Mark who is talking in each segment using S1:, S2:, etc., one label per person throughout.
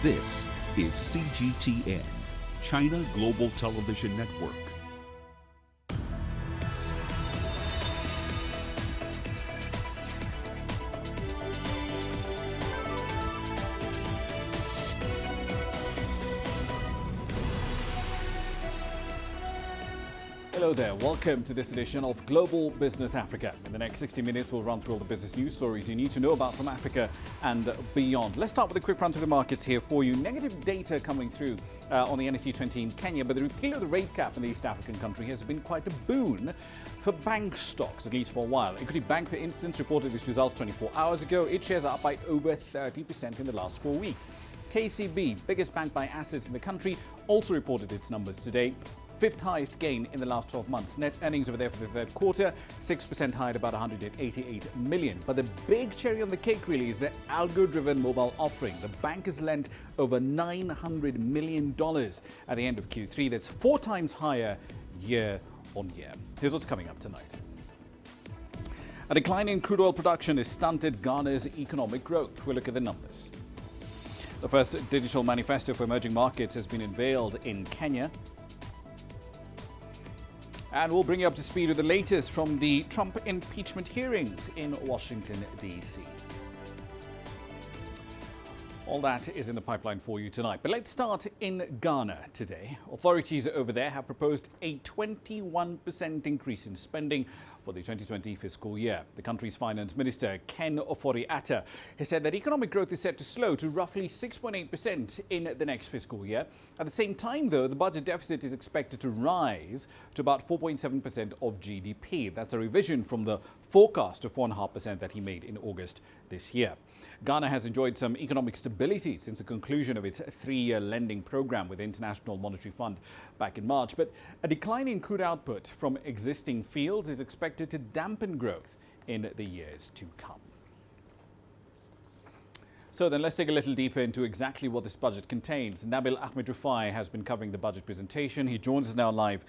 S1: This is CGTN, China Global Television Network.
S2: Hello there, welcome to this edition of Global Business Africa. In the next 60 minutes, we'll run through all the business news stories you need to know about from Africa and beyond. Let's start with a quick run through the markets here for you. Negative data coming through on the NSE 20 in Kenya, but the repeal of the rate cap in the East African country has been quite a boon for bank stocks, at least for a while. Equity Bank, for instance, reported its results 24 hours ago. Its shares are up by over 30% in the last 4 weeks. KCB, biggest bank by assets in the country, also reported its numbers today. Fifth highest gain in the last 12 months. Net earnings over there for the third quarter, 6% higher at about 188 million. But the big cherry on the cake really is the algo-driven mobile offering. The bank has lent over $900 million at the end of Q3. That's 4 times higher year on year. Here's what's coming up tonight. A decline in crude oil production has stunted Ghana's economic growth. We'll look at the numbers. The first digital manifesto for emerging markets has been unveiled in Kenya. And we'll bring you up to speed with the latest from the Trump impeachment hearings in Washington, D.C. All that is in the pipeline for you tonight. But let's start in Ghana today. Authorities over there have proposed a 21% increase in spending for the 2020 fiscal year. The country's finance minister, Ken Ofori-Atta, has said that economic growth is set to slow to roughly 6.8% in the next fiscal year. At the same time, though, the budget deficit is expected to rise to about 4.7% of GDP. That's a revision from the forecast of 4.5% that he made in August this year. Ghana has enjoyed some economic stability since the conclusion of its 3-year lending program with the International Monetary Fund back in March. But a decline in crude output from existing fields is expected to dampen growth in the years to come. So then let's take a little deeper into exactly what this budget contains. Nabil Ahmed Rufai has been covering the budget presentation. He joins us now live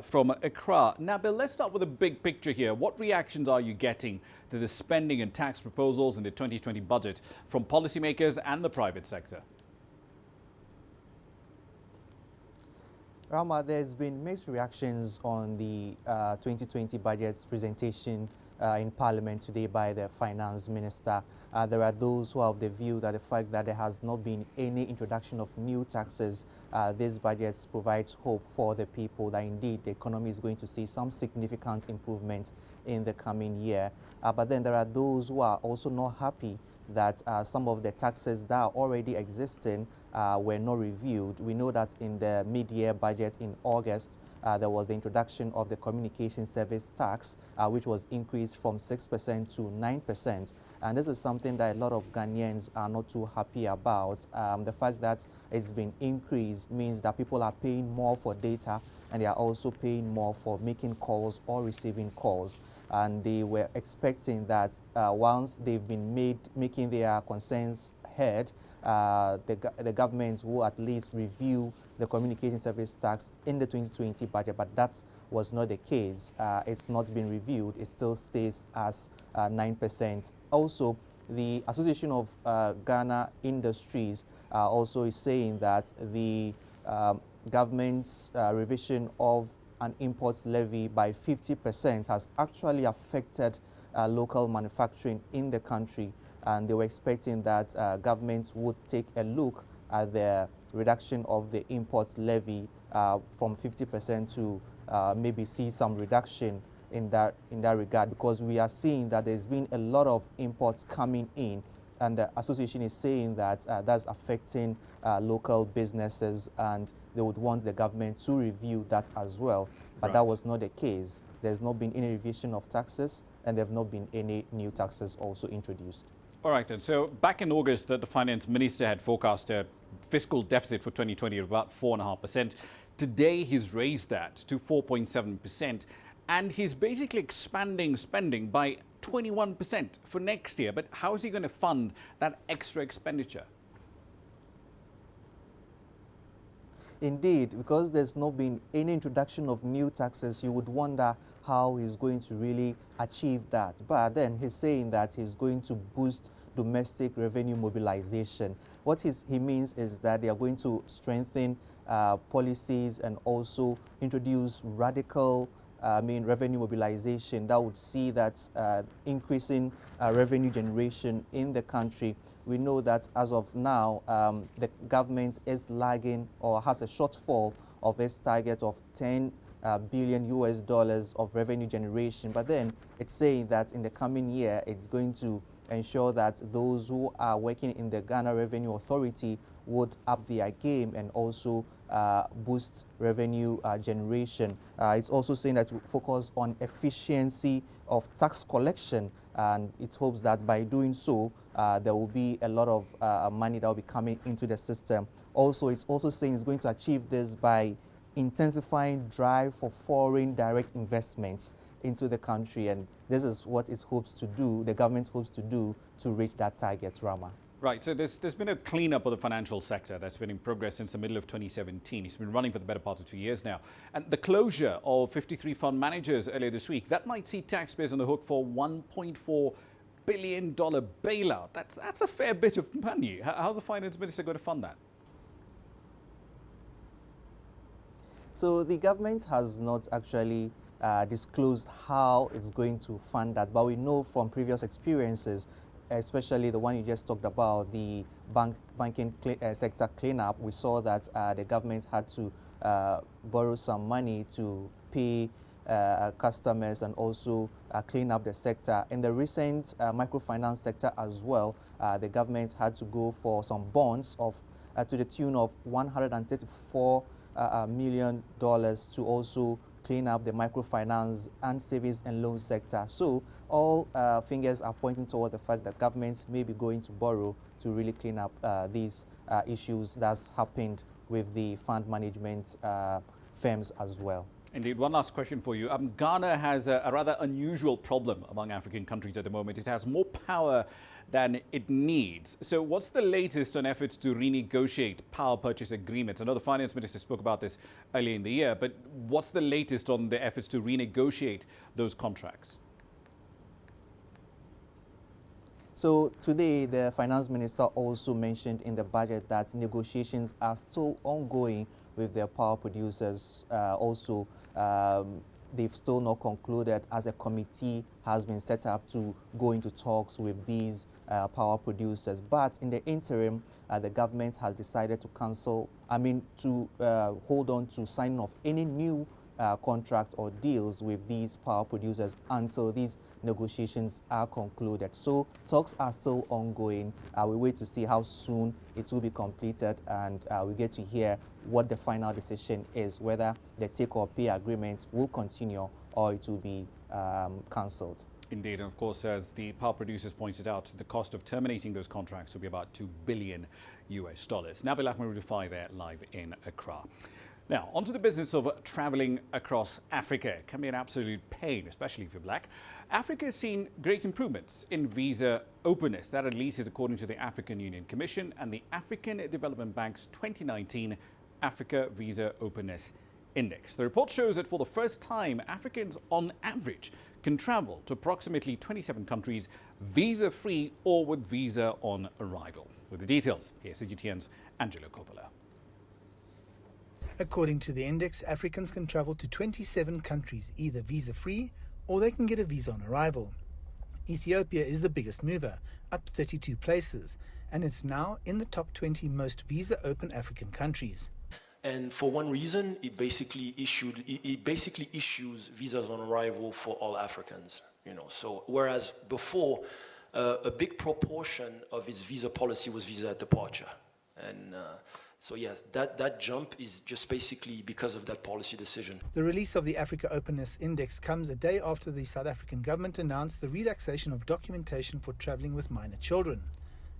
S2: from Accra. Nabil, let's start with a big picture here. What reactions are you getting to the spending and tax proposals in the 2020 budget from policymakers and the private sector?
S3: Ramah, there's been mixed reactions on the 2020 budget's presentation in Parliament today by the Finance Minister. There are those who have the view that the fact that there has not been any introduction of new taxes, this budget provides hope for the people that indeed the economy is going to see some significant improvement in the coming year. But then there are those who are also not happy that some of the taxes that are already existing were not reviewed. We know that in the mid-year budget in August, there was the introduction of the communication service tax, which was increased from 6% to 9%. And this is something that a lot of Ghanaians are not too happy about. The fact that it's been increased means that people are paying more for data, and they are also paying more for making calls or receiving calls. And they were expecting that once they've been making their concerns heard, the government will at least review the communication service tax in the 2020 budget, but that was not the case. It's not been reviewed. It still stays as 9%. Also, the Association of Ghana Industries also is saying that the government's revision of an imports levy by 50% has actually affected local manufacturing in the country, and they were expecting that governments would take a look at the reduction of the imports levy from 50% to maybe see some reduction in that regard, because we are seeing that there's been a lot of imports coming in, and the association is saying that that's affecting local businesses, and they would want the government to review that as well. But that was not the case. There's not been any revision of taxes, and there have not been any new taxes also introduced.
S2: All right, then. So back in August, the finance minister had forecast a fiscal deficit for 2020 of about 4.5%. Today, he's raised that to 4.7%, and he's basically expanding spending by 21% for next year. But how is he going to fund that extra expenditure?
S3: Indeed, because there's not been any introduction of new taxes, you would wonder how he's going to really achieve that. But then he's saying that he's going to boost domestic revenue mobilization. What he means is that they are going to strengthen policies and also introduce radical revenue mobilization that would see that increasing revenue generation in the country. We know that as of now, the government is lagging or has a shortfall of its target of 10 billion US dollars of revenue generation. But then it's saying that in the coming year, it's going to ensure that those who are working in the Ghana Revenue Authority would up their game and also boost revenue generation. It's also saying that we focus on efficiency of tax collection, and it hopes that by doing so, there will be a lot of money that will be coming into the system. Also, it's also saying it's going to achieve this by intensifying drive for foreign direct investments into the country, and this is what it hopes to do, the government hopes to do to reach that target, Rama.
S2: Right, so there's been a cleanup of the financial sector that's been in progress since the middle of 2017. It's been running for the better part of 2 years now. And the closure of 53 fund managers earlier this week, that might see taxpayers on the hook for $1.4 billion bailout. That's a fair bit of money. How's the finance minister going to fund that?
S3: So the government has not actually disclosed how it's going to fund that, but we know from previous experiences, especially the one you just talked about, the banking sector cleanup, we saw that the government had to borrow some money to pay customers and also clean up the sector. In the recent microfinance sector as well, the government had to go for some bonds of to the tune of $134 million to also clean up the microfinance and savings and loan sector. So all fingers are pointing toward the fact that governments may be going to borrow to really clean up these issues that's happened with the fund management firms as well.
S2: Indeed. One last question for you. Ghana has a rather unusual problem among African countries at the moment. It has more power than it needs. So what's the latest on efforts to renegotiate power purchase agreements? I know the finance minister spoke about this earlier in the year, but what's the latest on the efforts to renegotiate those contracts?
S3: So today, the finance minister also mentioned in the budget that negotiations are still ongoing with the power producers. They've still not concluded, as a committee has been set up to go into talks with these power producers. But in the interim, the government has decided to hold on to signing of any new contract or deals with these power producers until these negotiations are concluded. So talks are still ongoing. We wait to see how soon it will be completed, and we get to hear what the final decision is, whether the take or pay agreement will continue or it will be cancelled.
S2: Indeed, and of course, as the power producers pointed out, the cost of terminating those contracts will be about $2 billion US. Nabil Ahmed Rufai there live in Accra. Now, onto the business of traveling across Africa. It can be an absolute pain, especially if you're black. Africa has seen great improvements in visa openness. That at least is according to the African Union Commission and the African Development Bank's 2019 Africa Visa Openness Index. The report shows that for the first time, Africans on average can travel to approximately 27 countries visa-free or with visa on arrival. With the details, here's CGTN's Angelo Coppola.
S4: According to the index, Africans can travel to 27 countries, either visa-free or they can get a visa on arrival. Ethiopia is the biggest mover, up 32 places, and it's now in the top 20 most visa-open African countries.
S5: And for one reason, it basically issues visas on arrival for all Africans. So whereas before, a big proportion of its visa policy was visa at departure, and so yeah, that jump is just basically because of that policy decision.
S4: The release of the Africa Openness Index comes a day after the South African government announced the relaxation of documentation for travelling with minor children.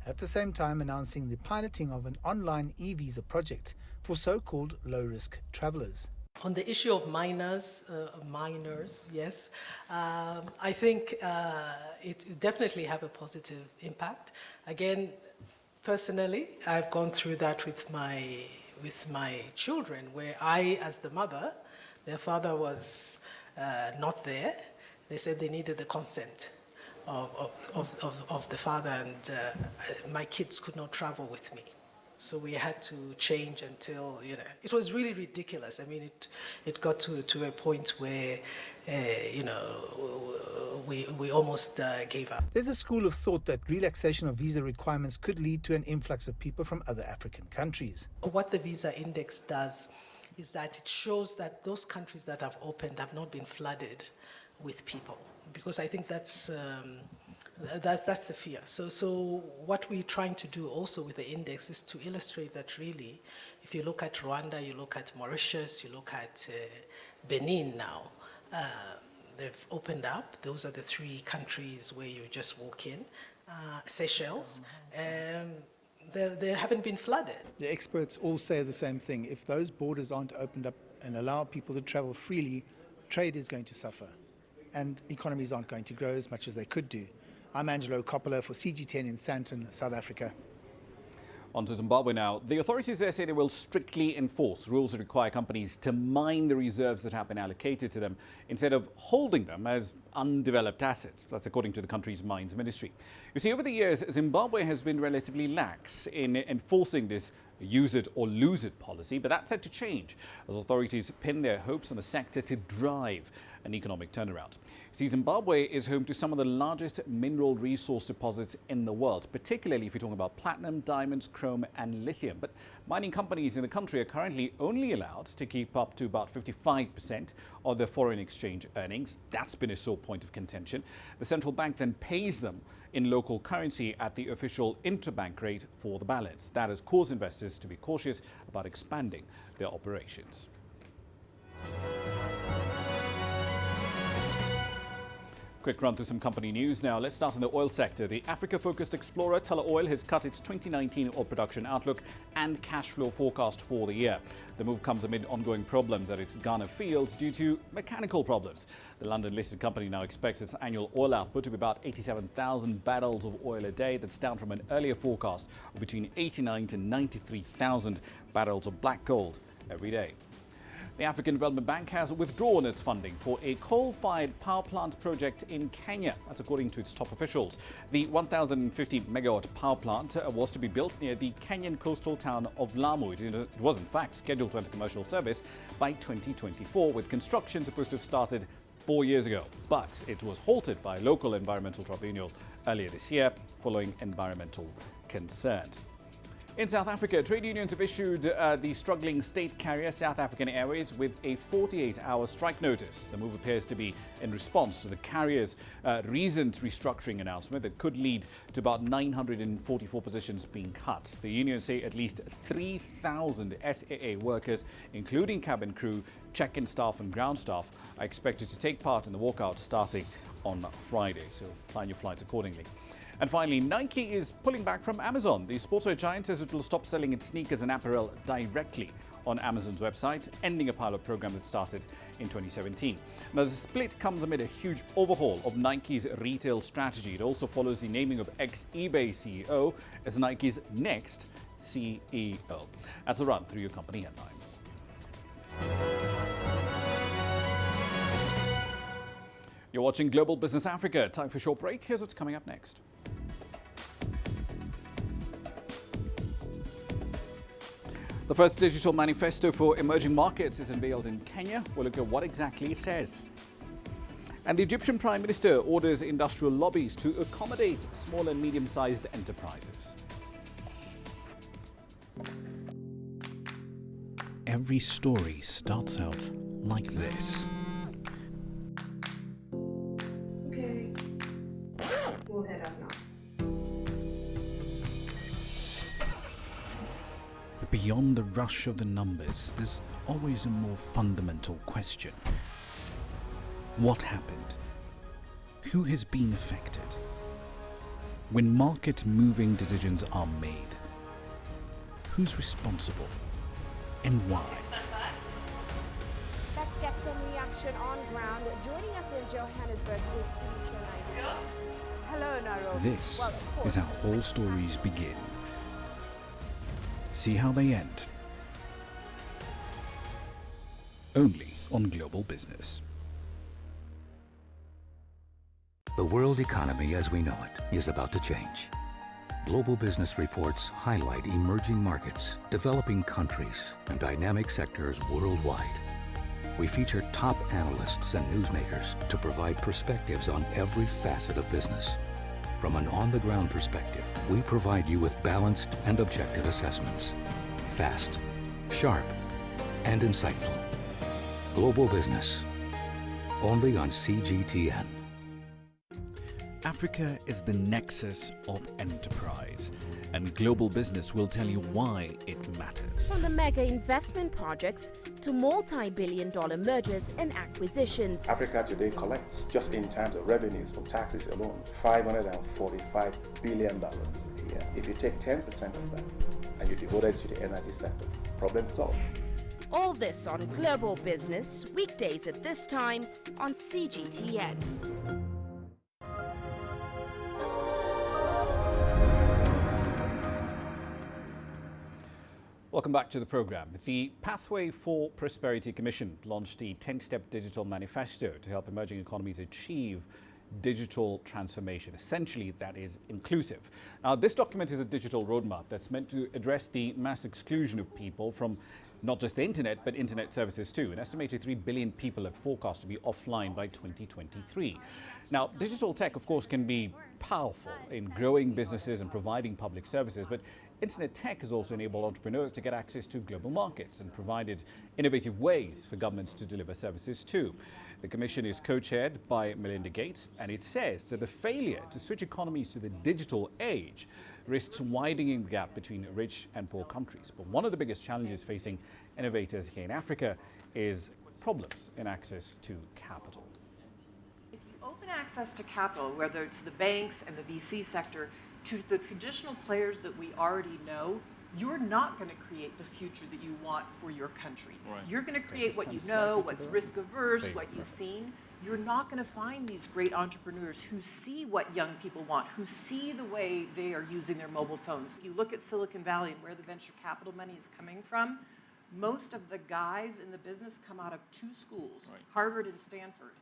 S4: At the same time announcing the piloting of an online e-visa project for so-called low-risk travellers.
S6: On the issue of minors, yes, I think it definitely have a positive impact. Again, personally, I've gone through that with my children, where I, as the mother, their father was not there. They said they needed the consent of the father, and my kids could not travel with me. So we had to change until, it was really ridiculous. I mean, it got to a point where, we almost gave up.
S4: There's a school of thought that relaxation of visa requirements could lead to an influx of people from other African countries.
S6: What the visa index does is that it shows that those countries that have opened have not been flooded with people, because I think that's the fear. So what we're trying to do also with the index is to illustrate that really, if you look at Rwanda, you look at Mauritius, you look at Benin now, they've opened up. Those are the 3 countries where you just walk in. Seychelles, they haven't been flooded.
S4: The experts all say the same thing. If those borders aren't opened up and allow people to travel freely, trade is going to suffer, and economies aren't going to grow as much as they could do. I'm Angelo Coppola for CG10 in Sandton, South Africa.
S2: On to Zimbabwe now. The authorities there say they will strictly enforce rules that require companies to mine the reserves that have been allocated to them instead of holding them as undeveloped assets. That's according to the country's mines ministry. You see, over the years, Zimbabwe has been relatively lax in enforcing this use it or lose it policy, but that's set to change as authorities pin their hopes on the sector to drive an economic turnaround. See, Zimbabwe is home to some of the largest mineral resource deposits in the world, particularly if you're talking about platinum, diamonds, chrome and lithium. But mining companies in the country are currently only allowed to keep up to about 55% of their foreign exchange earnings. That's been a sore point of contention. The central bank then pays them in local currency at the official interbank rate for the balance. That has caused investors to be cautious about expanding their operations. Quick run through some company news now. Let's start in the oil sector. The Africa-focused explorer Tullow Oil has cut its 2019 oil production outlook and cash flow forecast for the year. The move comes amid ongoing problems at its Ghana fields due to mechanical problems. The London-listed company now expects its annual oil output to be about 87,000 barrels of oil a day. That's down from an earlier forecast of between 89 to 93,000 barrels of black gold every day. The African Development Bank has withdrawn its funding for a coal-fired power plant project in Kenya. That's according to its top officials. The 1,050 megawatt power plant was to be built near the Kenyan coastal town of Lamu. It was in fact scheduled to enter commercial service by 2024, with construction supposed to have started 4 years ago. But it was halted by a local environmental tribunal earlier this year following environmental concerns. In South Africa, trade unions have issued the struggling state carrier South African Airways with a 48-hour strike notice. The move appears to be in response to the carrier's recent restructuring announcement that could lead to about 944 positions being cut. The unions say at least 3,000 SAA workers, including cabin crew, check-in staff and ground staff, are expected to take part in the walkout starting on Friday. So plan your flights accordingly. And finally, Nike is pulling back from Amazon. The sportswear giant says it will stop selling its sneakers and apparel directly on Amazon's website, ending a pilot program that started in 2017. Now, the split comes amid a huge overhaul of Nike's retail strategy. It also follows the naming of ex-eBay CEO as Nike's next CEO. That's a run through your company headlines. You're watching Global Business Africa. Time for a short break. Here's what's coming up next. The first digital manifesto for emerging markets is unveiled in Kenya. We'll look at what exactly it says. And the Egyptian Prime Minister orders industrial lobbies to accommodate small and medium-sized enterprises.
S1: Every story starts out like this.
S7: Okay. We'll head up now.
S1: But beyond the rush of the numbers, there's always a more fundamental question. What happened? Who has been affected? When market-moving decisions are made, who's responsible and why?
S8: Let's get some reaction on ground. Joining us in Johannesburg is Sumitra Naidu. Hello, Nairobi.
S1: This is how all stories begin. See how they end only on Global Business.
S9: The world economy as we know it is about to change. Global Business reports highlight emerging markets, developing countries, and dynamic sectors worldwide. We feature top analysts and newsmakers to provide perspectives on every facet of business. From an on-the-ground perspective, we provide you with balanced and objective assessments. Fast, sharp, and insightful. Global Business, only on CGTN.
S1: Africa is the nexus of enterprise, and Global Business will tell you why it matters.
S8: From the mega investment projects to multi-billion-dollar mergers and acquisitions.
S10: Africa today collects, just in terms of revenues from taxes alone, $545 billion a year. If you take 10% of that and you devote it to the energy sector, problem solved.
S8: All this on Global Business, weekdays at this time on CGTN.
S2: Welcome back to the program. The Pathway for Prosperity Commission launched the 10-step digital manifesto to help emerging economies achieve digital transformation. Essentially, that is inclusive. Now, this document is a digital roadmap that's meant to address the mass exclusion of people from not just the internet, but internet services too. An estimated 3 billion people are forecast to be offline by 2023. Now, digital tech, of course, can be powerful in growing businesses and providing public services, but internet tech has also enabled entrepreneurs to get access to global markets and provided innovative ways for governments to deliver services too. The commission is co-chaired by Melinda Gates, and it says that the failure to switch economies to the digital age risks widening the gap between rich and poor countries. But one of the biggest challenges facing innovators here in Africa is problems in access to capital.
S11: If you open access to capital, whether it's the banks and the VC sector, to the traditional players that we already know, you're not going to create the future that you want for your country. Right. You're going to create what you know, what's risk averse, what you've seen. You're not going to find these great entrepreneurs who see what young people want, who see the way they are using their mobile phones. You look at Silicon Valley and where the venture capital money is coming from, most of the guys in the business come out of two schools, right. Harvard and Stanford.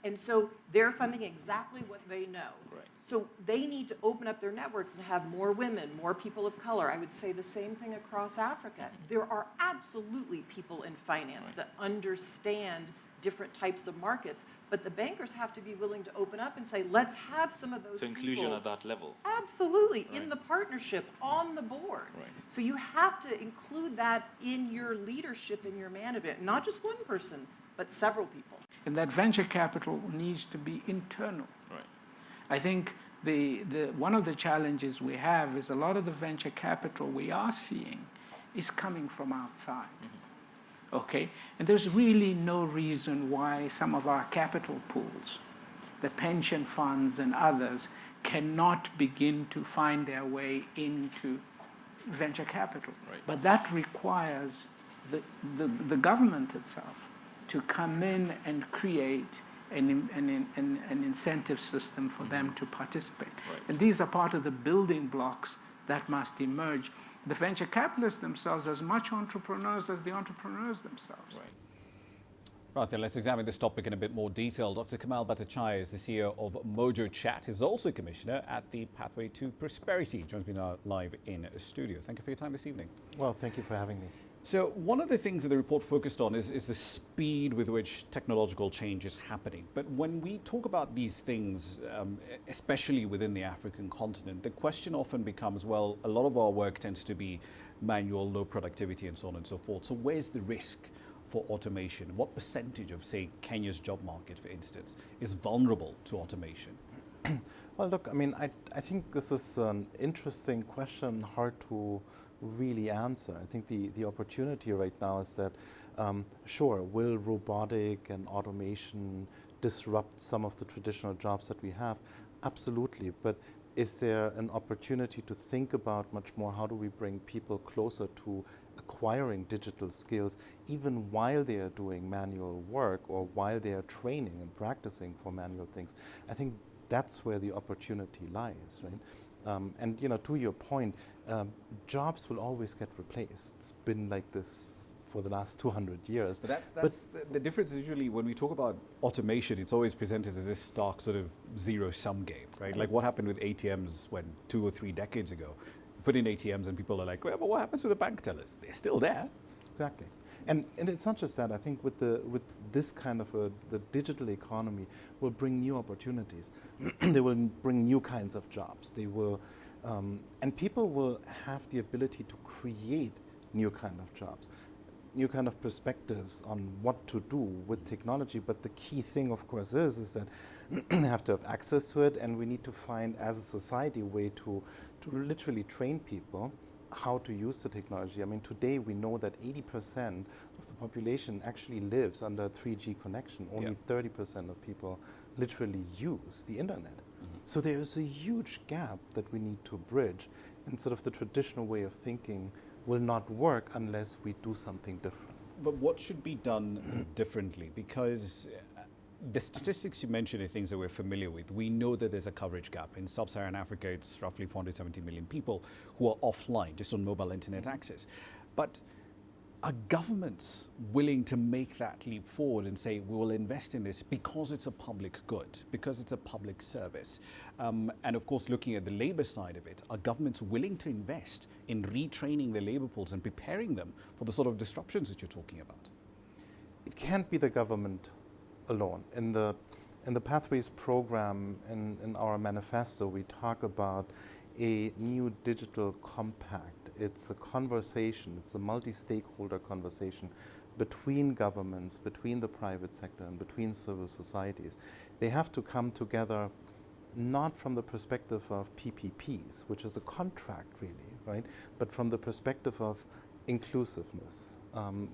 S11: And so they're funding exactly what they know. Right. So they need to open up their networks and have more women, more people of color. I would say the same thing across Africa. There are absolutely people in finance that understand different types of markets, but the bankers have to be willing to open up and say, let's have some of those
S12: inclusion at that level.
S11: Absolutely, in the partnership, on the board. Right. So you have to include that in your leadership, in your management, not just one person, but several people.
S13: And that venture capital needs to be internal. Right. I think one of the challenges we have is a lot of the venture capital we are seeing is coming from outside. Mm-hmm. Okay? And there's really no reason why some of our capital pools, the pension funds and others, cannot begin to find their way into venture capital. Right. But that requires the government itself to come in and create an incentive system for them to participate. Right. And these are part of the building blocks that must emerge. The venture capitalists themselves are as much entrepreneurs as the entrepreneurs themselves.
S2: Right. Right, then let's examine this topic in a bit more detail. Dr. Kamal Bhattacharya is the CEO of Mojo Chat. He's also commissioner at the Pathway to Prosperity. Joins me now live in studio. Thank you for your time this evening.
S14: Well, thank you for having me.
S2: So one of the things that the report focused on is the speed with which technological change is happening. But when we talk about these things, especially within the African continent, the question often becomes, well, a lot of our work tends to be manual, low productivity, and so on and so forth. So where's the risk for automation? What percentage of, say, Kenya's job market, for instance, is vulnerable to automation?
S14: Well, look, I mean, I think this is an interesting question, hard to really answer. I think the opportunity right now is that, sure, will robotic and automation disrupt some of the traditional jobs that we have? Absolutely, but is there an opportunity to think about much more how do we bring people closer to acquiring digital skills even while they are doing manual work or while they are training and practicing for manual things? I think that's where the opportunity lies, right? And you know, to your point, jobs will always get replaced. It's been like this for the last 200 years.
S2: But that's the difference is usually when we talk about automation, it's always presented as this stark sort of zero-sum game, right? Like what happened with ATMs when 2 or 3 decades ago. You put in ATMs and people are like, well, but what happens to the bank tellers? They're still there.
S14: Exactly. And it's not just that. I think with this kind of the digital economy will bring new opportunities. They will bring new kinds of jobs. They will, and people will have the ability to create new kind of jobs, new kind of perspectives on what to do with technology. But the key thing, of course, is that they have to have access to it, and we need to find, as a society, a way to literally train people how to use the technology. I mean, today we know that 80% of the population actually lives under a 3G connection. Only 30% of people literally use the internet. So there is a huge gap that we need to bridge, and sort of the traditional way of thinking will not work unless we do something different.
S2: But what should be done differently? Because the statistics you mentioned are things that we're familiar with. We know that there's a coverage gap. In sub-Saharan Africa, it's roughly 470 million people who are offline, just on mobile internet access. But are governments willing to make that leap forward and say, we will invest in this because it's a public good, because it's a public service? And of course, looking at the labor side of it, are governments willing to invest in retraining their labor pools and preparing them for the sort of disruptions that you're talking about?
S14: It can't be the government alone. In the Pathways program, in our manifesto, we talk about a new digital compact. It's a conversation, it's a multi-stakeholder conversation between governments, between the private sector, and between civil societies. They have to come together not from the perspective of PPPs, which is a contract really, right? But from the perspective of inclusiveness.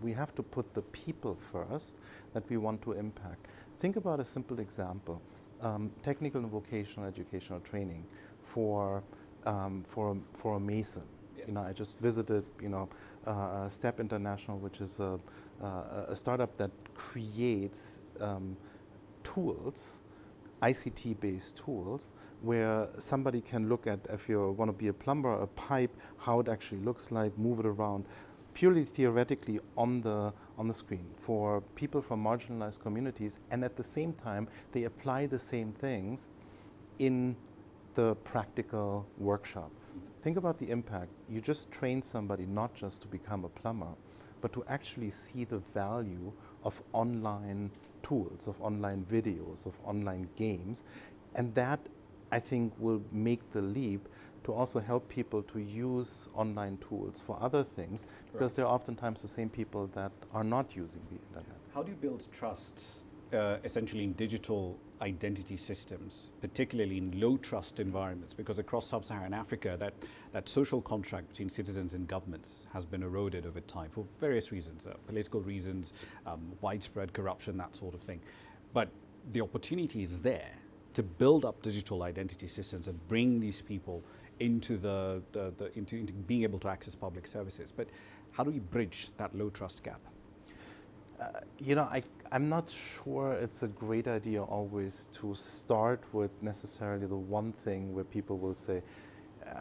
S14: We have to put the people first that we want to impact. Think about a simple example, technical and vocational educational training for a mason. You know, I just visited, Step International, which is a startup that creates tools, ICT-based tools, where somebody can look at, if you want to be a plumber, a pipe, how it actually looks like, move it around, purely theoretically on the screen for people from marginalized communities, and at the same time, they apply the same things in the practical workshop. Think about the impact. You just train somebody not just to become a plumber, but to actually see the value of online tools, of online videos, of online games. And that, I think, will make the leap to also help people to use online tools for other things, because they're oftentimes the same people that are not using the internet.
S2: How do you build trust, essentially in digital identity systems, particularly in low trust environments? Because across sub-Saharan Africa, that social contract between citizens and governments has been eroded over time for various reasons, political reasons, widespread corruption, that sort of thing. But the opportunity is there to build up digital identity systems and bring these people into into being able to access public services. But how do we bridge that low trust gap?
S14: I'm not sure it's a great idea always to start with necessarily the one thing where people will say,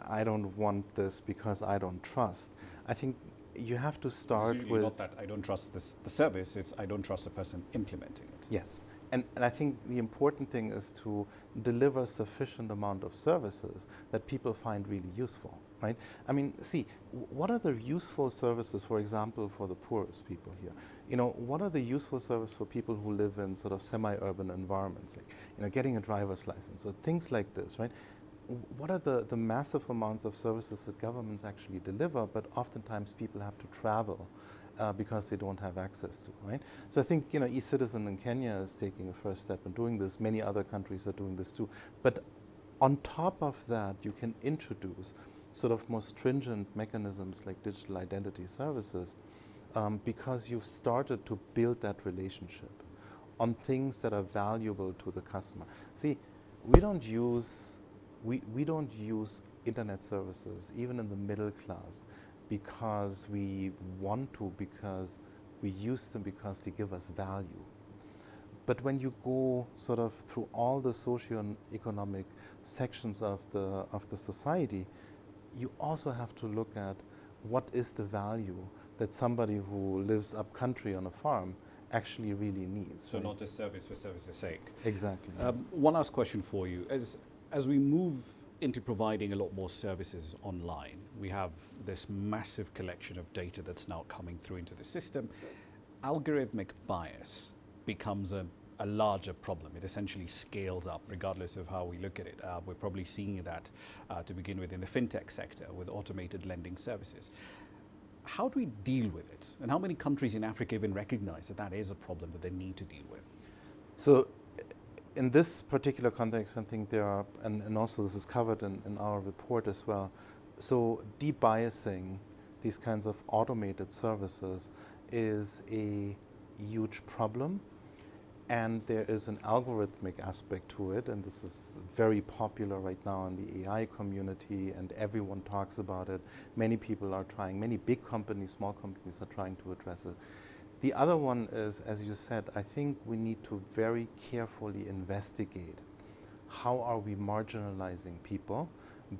S14: I don't want this because I don't trust. I think you have to start with...
S2: not that I don't trust the service, it's I don't trust the person implementing it.
S14: Yes. And I think the important thing is to deliver sufficient amount of services that people find really useful, right? I mean, see, what are the useful services, for example, for the poorest people here? What are the useful services for people who live in sort of semi-urban environments, like, getting a driver's license or things like this, right? What are the massive amounts of services that governments actually deliver, but oftentimes people have to travel because they don't have access to, right? So I think, eCitizen in Kenya is taking a first step in doing this. Many other countries are doing this too. But on top of that, you can introduce sort of more stringent mechanisms like digital identity services because you've started to build that relationship on things that are valuable to the customer. See, we don't use internet services, even in the middle class, because we want to, because we use them, because they give us value. But when you go sort of through all the socio-economic sections of the society, you also have to look at what is the value that somebody who lives up country on a farm actually really needs.
S2: So not just service for service's sake.
S14: Exactly.
S2: One last question for you. As we move into providing a lot more services online, we have this massive collection of data that's now coming through into the system. Algorithmic bias becomes a larger problem. It essentially scales up regardless of how we look at it. We're probably seeing that to begin with in the fintech sector with automated lending services. How do we deal with it? And how many countries in Africa even recognize that that is a problem that they need to deal with?
S14: So in this particular context, I think there are, and also this is covered in our report as well, so debiasing these kinds of automated services is a huge problem. And there is an algorithmic aspect to it, and this is very popular right now in the AI community, and everyone talks about it. Many people are trying, many big companies, small companies are trying to address it. The other one is, as you said, I think we need to very carefully investigate how are we marginalizing people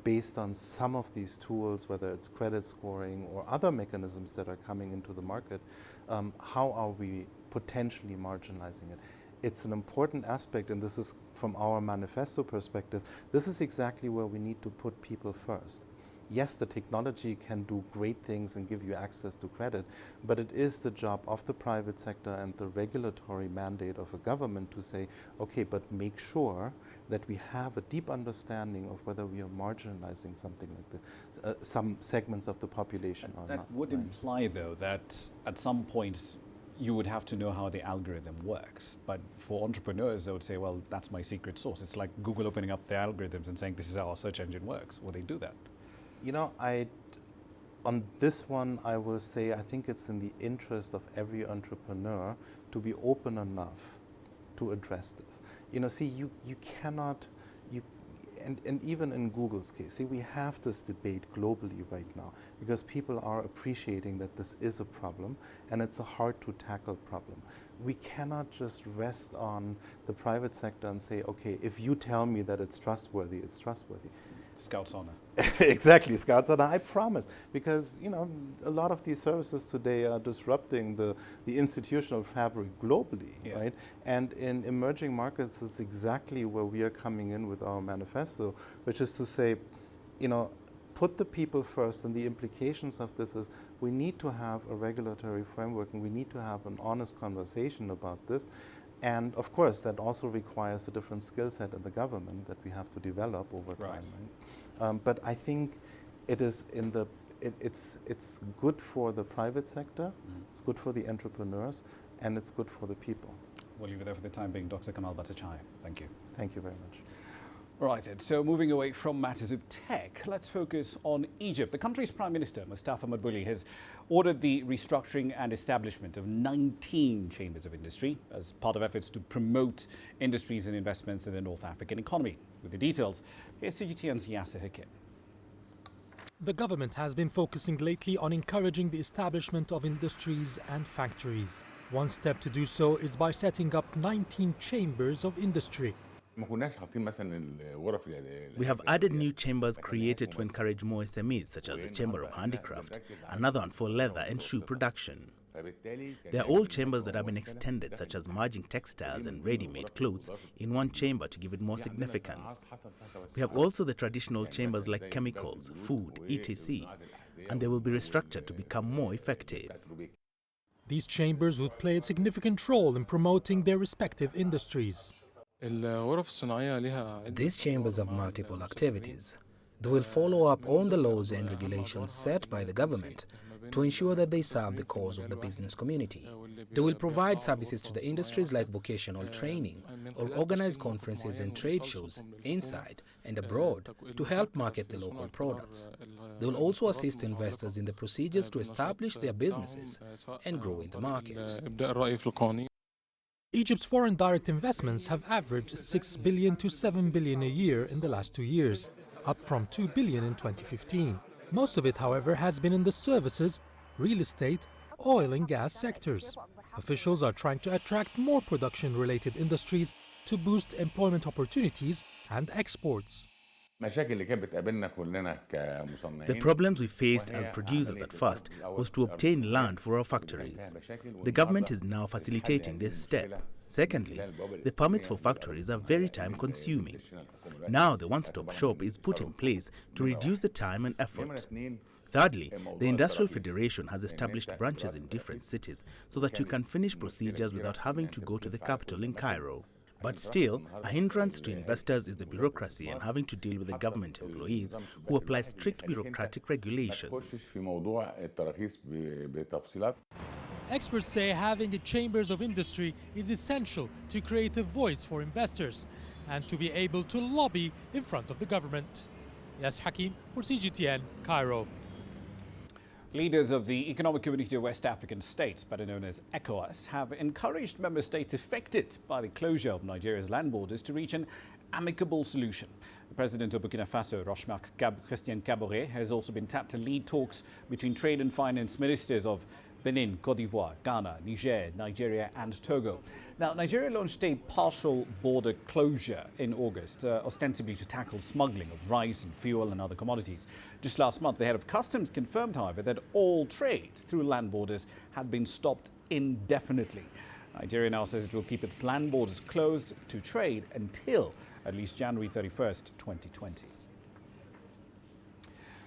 S14: based on some of these tools, whether it's credit scoring or other mechanisms that are coming into the market. How are we potentially marginalizing it? It's an important aspect, and this is from our manifesto perspective, this is exactly where we need to put people first. Yes, the technology can do great things and give you access to credit, but it is the job of the private sector and the regulatory mandate of a government to say, okay, but make sure that we have a deep understanding of whether we are marginalizing something like some segments of the population or not.
S2: That would imply, though, that at some point you would have to know how the algorithm works. But for entrepreneurs, they would say, well, that's my secret sauce. It's like Google opening up their algorithms and saying, this is how our search engine works. Will they do that?
S14: You know, on this one, I will say I think it's in the interest of every entrepreneur to be open enough to address this. You know, see, you cannot, and even in Google's case, see, we have this debate globally right now because people are appreciating that this is a problem and it's a hard to tackle problem. We cannot just rest on the private sector and say, okay, if you tell me that it's trustworthy, it's trustworthy.
S2: Scout's honor.
S14: Exactly, Scout's honor, I promise. Because, you know, a lot of these services today are disrupting the institutional fabric globally, right? And in emerging markets, it's exactly where we are coming in with our manifesto, which is to say, you know, put the people first, and the implications of this is we need to have a regulatory framework and we need to have an honest conversation about this. And of course, that also requires a different skill set in the government that we have to develop over time. Right? But I think it is it's good for the private sector, it's good for the entrepreneurs, and it's good for the people.
S2: We'll leave it there for the time being. Dr. Kamal Bhattacharya, thank you.
S14: Thank you very much.
S2: Right then, so moving away from matters of tech, let's focus on Egypt. The country's Prime Minister, Mustafa Madbouli, has ordered the restructuring and establishment of 19 chambers of industry as part of efforts to promote industries and investments in the North African economy. With the details, here's CGTN's Yasser Hakim.
S12: The government has been focusing lately on encouraging the establishment of industries and factories. One step to do so is by setting up 19 chambers of industry.
S15: We have added new chambers created to encourage more SMEs, such as the Chamber of Handicraft, another one for leather and shoe production. They are all chambers that have been extended, such as merging textiles and ready-made clothes in one chamber to give it more significance. We have also the traditional chambers like chemicals, food, etc., and they will be restructured to become more effective.
S12: These chambers would play a significant role in promoting their respective industries.
S16: These chambers have multiple activities. They will follow up on the laws and regulations set by the government to ensure that they serve the cause of the business community. They will provide services to the industries like vocational training or organize conferences and trade shows inside and abroad to help market the local products. They will also assist investors in the procedures to establish their businesses and grow in the market.
S12: Egypt's foreign direct investments have averaged 6 billion to 7 billion a year in the last 2 years, up from 2 billion in 2015. Most of it, however, has been in the services, real estate, oil and gas sectors. Officials are trying to attract more production-related industries to boost employment opportunities and exports.
S15: The problems we faced as producers at first was to obtain land for our factories. The government is now facilitating this step. Secondly, the permits for factories are very time-consuming. Now the one-stop shop is put in place to reduce the time and effort. Thirdly, the Industrial Federation has established branches in different cities so that you can finish procedures without having to go to the capital in Cairo. But still, a hindrance to investors is the bureaucracy and having to deal with the government employees who apply strict bureaucratic regulations.
S12: Experts say having a chambers of industry is essential to create a voice for investors and to be able to lobby in front of the government. Yas Hakim for CGTN, Cairo.
S2: Leaders of the Economic Community of West African States, better known as ECOWAS, have encouraged member states affected by the closure of Nigeria's land borders to reach an amicable solution. The president of Burkina Faso, Christian Kaboré, has also been tapped to lead talks between trade and finance ministers of Benin, Cote d'Ivoire, Ghana, Niger, Nigeria and Togo. Now, Nigeria launched a partial border closure in August, ostensibly to tackle smuggling of rice and fuel and other commodities. Just last month, the head of customs confirmed, however, that all trade through land borders had been stopped indefinitely. Nigeria now says it will keep its land borders closed to trade until at least January 31st, 2020.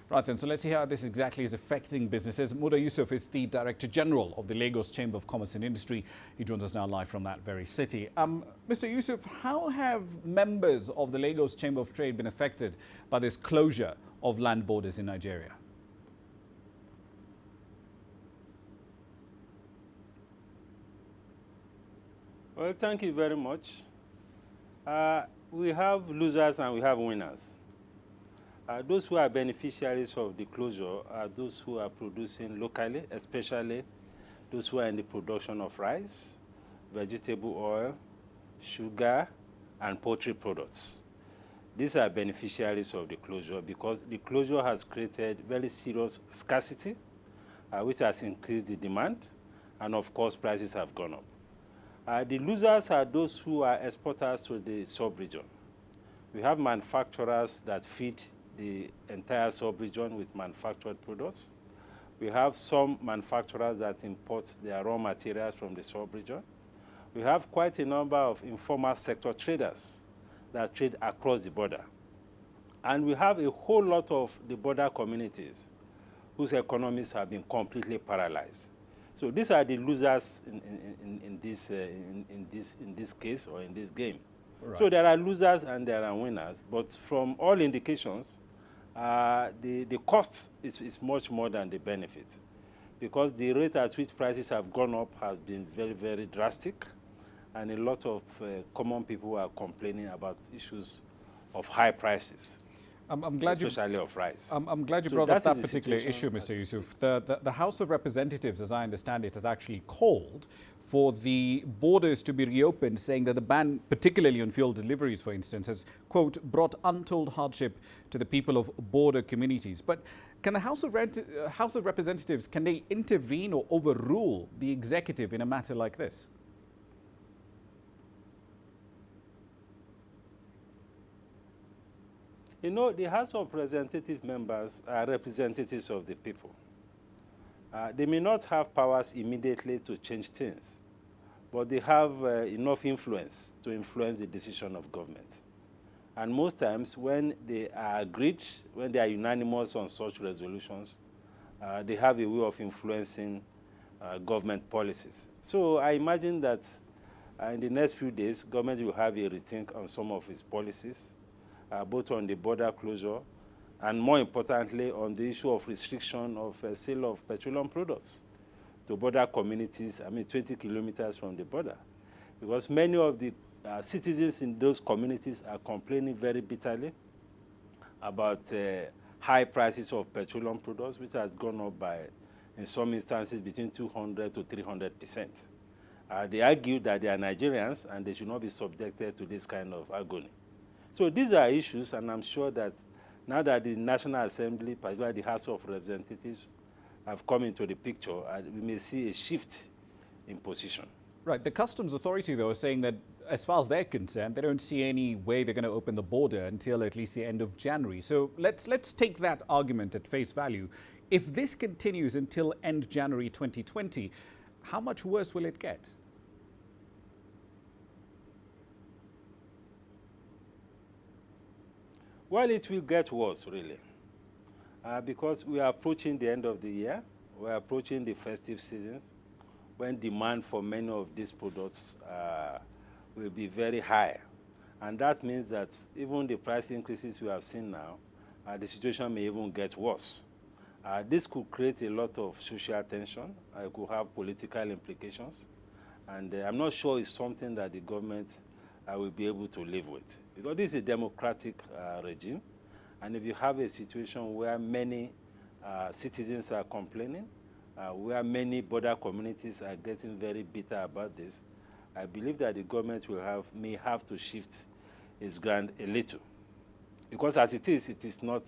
S2: Right then, so let's see how this exactly is affecting businesses. Muda Yusuf is the Director General of the Lagos Chamber of Commerce and Industry. He joins us now live from that very city. Mr. Yusuf, how have members of the Lagos Chamber of Trade been affected by this closure of land borders in Nigeria?
S17: Well, thank you very much. We have losers and we have winners. Those who are beneficiaries of the closure are those who are producing locally, especially those who are in the production of rice, vegetable oil, sugar, and poultry products. These are beneficiaries of the closure because the closure has created very serious scarcity, which has increased the demand, and of course, prices have gone up. The losers are those who are exporters to the sub-region. We have manufacturers that feed the entire sub-region with manufactured products. We have some manufacturers that import their raw materials from the sub-region. We have quite a number of informal sector traders that trade across the border. And we have a whole lot of the border communities whose economies have been completely paralyzed. So these are the losers in this case or in this game. Right. So there are losers and there are winners, but from all indications, the cost is much more than the benefit, because the rate at which prices have gone up has been very, very drastic, and a lot of common people are complaining about issues of high prices.
S2: I'm glad
S17: especially of rice.
S2: I'm glad you brought up that particular issue, Mr. Yusuf. The House of Representatives, as I understand it, has actually called for the borders to be reopened, saying that the ban, particularly on fuel deliveries, for instance, has, quote, brought untold hardship to the people of border communities. But can the House of Representatives, can they intervene or overrule the executive in a matter like this?
S17: You know, the House of Representative members are representatives of the people. They may not have powers immediately to change things, but they have enough influence to influence the decision of government. And most times when they are agreed, when they are unanimous on such resolutions, they have a way of influencing government policies. So I imagine that in the next few days, government will have a rethink on some of its policies, both on the border closure and more importantly on the issue of restriction of sale of petroleum products to border communities, 20 kilometers from the border. Because many of the citizens in those communities are complaining very bitterly about high prices of petroleum products, which has gone up by, in some instances, between 200 to 300%. They argue that they are Nigerians and they should not be subjected to this kind of agony. So these are issues, and I'm sure that now that the National Assembly, particularly the House of Representatives, have come into the picture, we may see a shift in position.
S2: Right. The Customs Authority, though, is saying that as far as they're concerned, they don't see any way they're going to open the border until at least the end of January. So let's take that argument at face value. If this continues until end January 2020, how much worse will it get?
S17: Well, it will get worse, really, because we are approaching the end of the year. We are approaching the festive seasons, when demand for many of these products will be very high. And that means that even the price increases we have seen now, the situation may even get worse. This could create a lot of social tension. It could have political implications. And I'm not sure it's something that the government will be able to live with. Because this is a democratic regime. And if you have a situation where many citizens are complaining, where many border communities are getting very bitter about this, I believe that the government may have to shift its ground a little. Because as it is not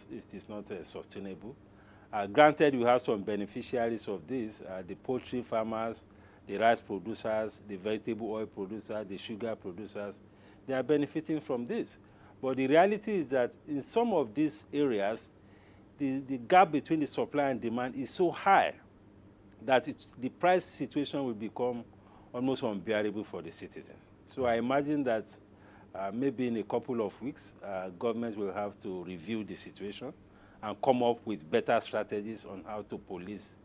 S17: sustainable. Granted, we have some beneficiaries of this, the poultry farmers, the rice producers, the vegetable oil producers, the sugar producers. They are benefiting from this. But the reality is that in some of these areas, the gap between the supply and demand is so high that the price situation will become almost unbearable for the citizens. So I imagine that maybe in a couple of weeks, governments will have to review the situation and come up with better strategies on how to police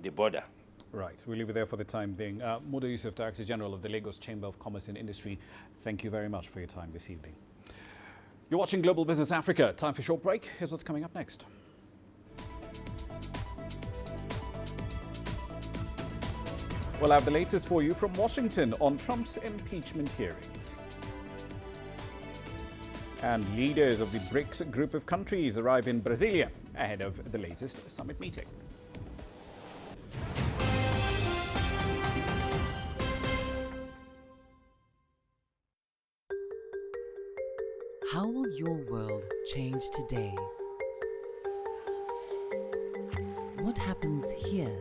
S17: the border.
S2: Right. We'll leave it there for the time being. Muda Yusuf, Director General of the Lagos Chamber of Commerce and Industry, thank you very much for your time this evening. You're watching Global Business Africa. Time for a short break. Here's what's coming up next. We'll have the latest for you from Washington on Trump's impeachment hearings. And leaders of the BRICS group of countries arrive in Brasilia ahead of the latest summit meeting.
S18: How will your world change today? What happens here?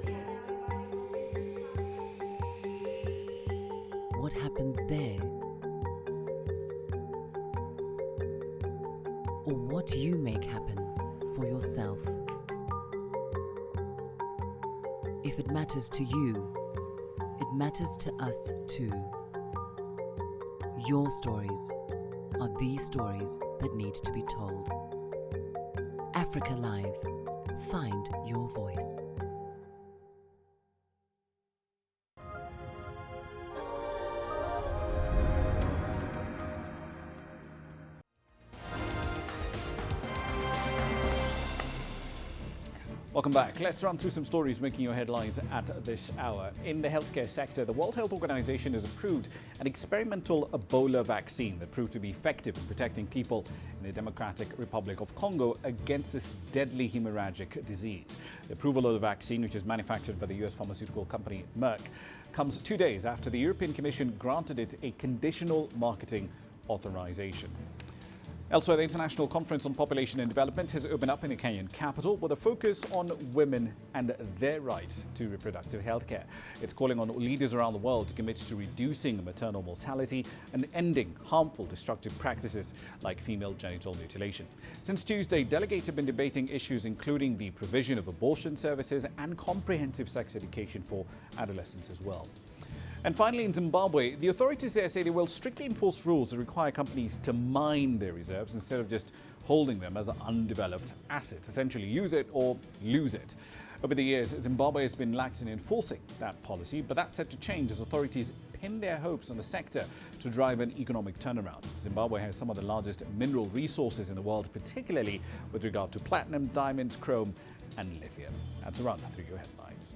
S18: What happens there? Or what you make happen for yourself? If it matters to you, it matters to us too. Your stories are the stories that need to be told. Africa Live. Find your voice.
S2: Welcome back. Let's run through some stories making your headlines at this hour. In the healthcare sector, the World Health Organization has approved an experimental Ebola vaccine that proved to be effective in protecting people in the Democratic Republic of Congo against this deadly hemorrhagic disease. The approval of the vaccine, which is manufactured by the US pharmaceutical company Merck, comes 2 days after the European Commission granted it a conditional marketing authorization. Elsewhere, the International Conference on Population and Development has opened up in the Kenyan capital with a focus on women and their rights to reproductive health care. It's calling on leaders around the world to commit to reducing maternal mortality and ending harmful, destructive practices like female genital mutilation. Since Tuesday, delegates have been debating issues including the provision of abortion services and comprehensive sex education for adolescents as well. And finally, in Zimbabwe, the authorities there say they will strictly enforce rules that require companies to mine their reserves instead of just holding them as an undeveloped asset. Essentially, use it or lose it. Over the years, Zimbabwe has been lax in enforcing that policy, but that's set to change as authorities pin their hopes on the sector to drive an economic turnaround. Zimbabwe has some of the largest mineral resources in the world, particularly with regard to platinum, diamonds, chrome, and lithium. That's a run through your headlines.